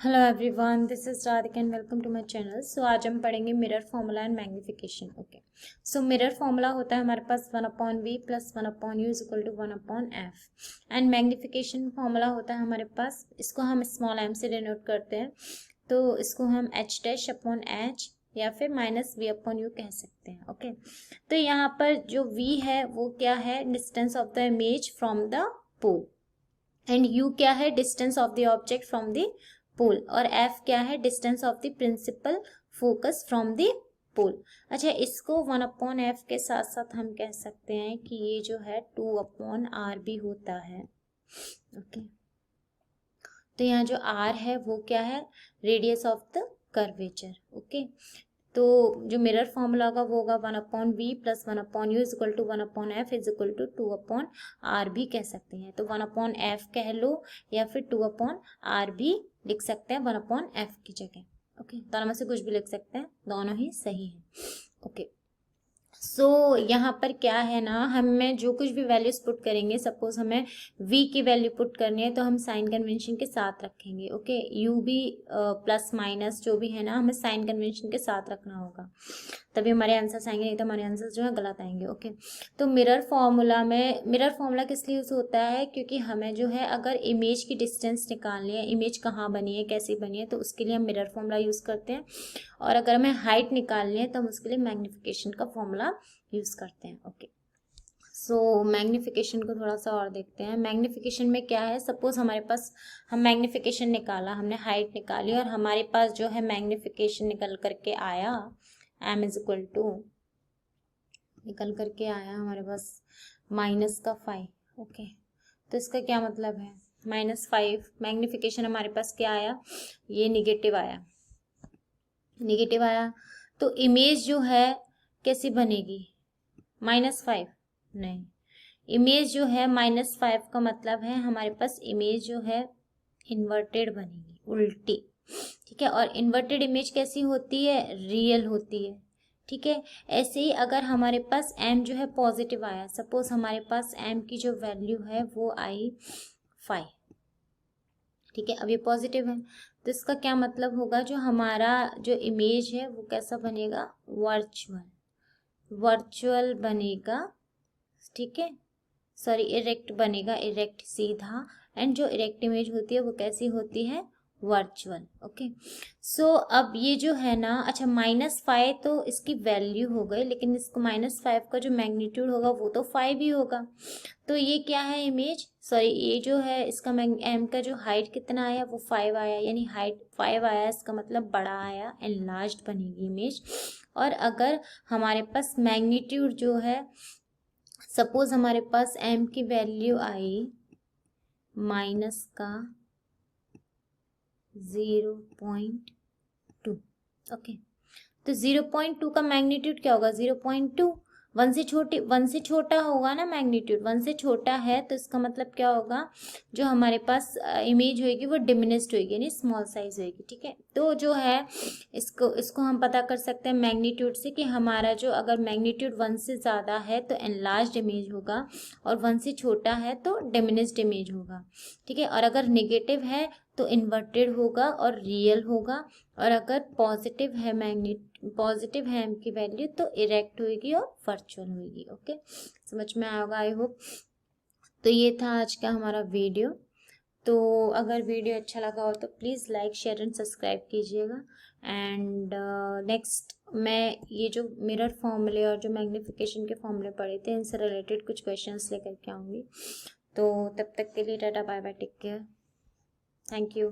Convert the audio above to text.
Hello everyone, this is Radhika and welcome to my channel. So आज हम पढ़ेंगे mirror formula and magnification. Okay, so mirror formula होता है हमारे पास 1/v plus 1/u is equal to 1/f and magnification formula होता है हमारे पास, इसको हम स्मॉल m से डिनोट करते हैं, तो इसको हम h डैश अपॉन h या फिर माइनस v अपॉन यू कह सकते हैं। ओके, तो यहाँ पर जो v है वो क्या है, distance of the image from the pole, and u क्या है, distance of the object from the pole, और f क्या है, distance of the principal focus from the pole. अच्छा, इसको 1/f के साथ साथ हम कह सकते हैं कि ये जो है 2/r भी होता है। ओके, तो यहाँ जो r है वो क्या है, radius of the curvature. Okay, तो जो मिरर फॉर्मूला होगा वो होगा 1/v plus 1/u is equal to 1/f is equal to 2/r भी कह सकते हैं। तो 1/f कह लो या फिर 2/r भी लिख सकते हैं 1/f की जगह। ओके, दोनों में से कुछ भी लिख सकते हैं, दोनों ही सही है। ओके, सो यहाँ पर क्या है ना, हमें जो कुछ भी वैल्यूज पुट करेंगे, सपोज हमें v की वैल्यू पुट करनी है तो हम साइन कन्वेंशन के साथ रखेंगे। ओके, u भी प्लस माइनस जो भी है ना, हमें साइन कन्वेंशन के साथ रखना होगा, तभी हमारे आंसर्स आएंगे, नहीं तो हमारे आंसर्स जो है गलत आएंगे। ओके, तो मिरर फॉर्मूला किस लिए यूज होता है, क्योंकि हमें जो है अगर इमेज की डिस्टेंस निकालनी है, इमेज कहाँ बनी है, कैसी बनी है, तो उसके लिए हम मिरर फॉर्मूला यूज करते हैं, और अगर हमें हाइट निकालनी है तो हम उसके लिए मैग्निफिकेशन का फॉर्मूला यूज करते हैं। ओके, सो मैग्निफिकेशन को थोड़ा सा और देखते हैं। मैग्निफिकेशन में क्या है, सपोज हमारे पास, हम मैग्निफिकेशन निकाला, हमने हाइट निकाली, और हमारे पास जो है मैग्निफिकेशन निकल करके आया m इज इक्वल टू, निकल करके आया हमारे पास -5। ओके, तो इसका क्या मतलब है, -5 मैग्निफिकेशन हमारे पास क्या आया, ये निगेटिव आया, तो इमेज जो है कैसी बनेगी, -5, नहीं, इमेज जो है -5 का मतलब है हमारे पास इमेज जो है इन्वर्टेड बनेगी, उल्टी। ठीक है, और इन्वर्टेड इमेज कैसी होती है, रियल होती है। ठीक है, ऐसे ही अगर हमारे पास m जो है पॉजिटिव आया, सपोज हमारे पास m की जो वैल्यू है वो आई 5। ठीक है, अब ये पॉजिटिव है, तो इसका क्या मतलब होगा, जो हमारा जो इमेज है वो कैसा बनेगा, वर्चुअल बनेगा। ठीक है, सॉरी, इरेक्ट बनेगा, इरेक्ट सीधा, एंड जो इरेक्ट इमेज होती है वो कैसी होती है, वर्चुअल। ओके, सो अब ये जो है ना, अच्छा -5 तो इसकी वैल्यू हो गई, लेकिन इसको -5 का जो मैग्नीट्यूड होगा वो तो 5 ही होगा, तो ये क्या है, इमेज, सॉरी, ये जो है इसका m का जो हाइट कितना आया, वो 5 आया, यानी हाइट 5 आया, इसका मतलब बड़ा आया, एनलार्ज्ड बनेगी इमेज। और अगर हमारे पास मैग्नीट्यूड जो है, सपोज हमारे पास m की वैल्यू आई -0.2। ओके, तो 0.2 का मैग्नीट्यूड क्या होगा, 0.2, 1 से छोटा होगा ना मैग्नीट्यूड, 1 से छोटा है, तो इसका मतलब क्या होगा, जो हमारे पास इमेज होगी वो डिमिनिस्ड होगी, यानी स्मॉल साइज होगी। ठीक है, तो जो है इसको हम पता कर सकते हैं मैग्नीट्यूड से, कि हमारा जो अगर मैग्नीट्यूड 1 से ज़्यादा है तो एनलार्ज्ड इमेज होगा, और 1 से छोटा है तो डिमिनिस्ड इमेज होगा। ठीक है, और अगर नेगेटिव है तो इन्वर्टेड होगा और रियल होगा, और अगर पॉजिटिव है m की वैल्यू तो इरेक्ट होगी और वर्चुअल होगी। ओके, समझ में आएगा आई होप। तो ये था आज का हमारा वीडियो, तो अगर वीडियो अच्छा लगा हो तो please like, share and subscribe कीजिएगा। एंड नेक्स्ट मैं ये जो मिरर फॉर्मूले और जो मैग्निफिकेशन के फॉर्मूले पढ़े थे, इनसे रिलेटेड कुछ क्वेश्चंस लेकर के आऊँगी। तो तब तक के लिए tata, bye bye, take care, thank you.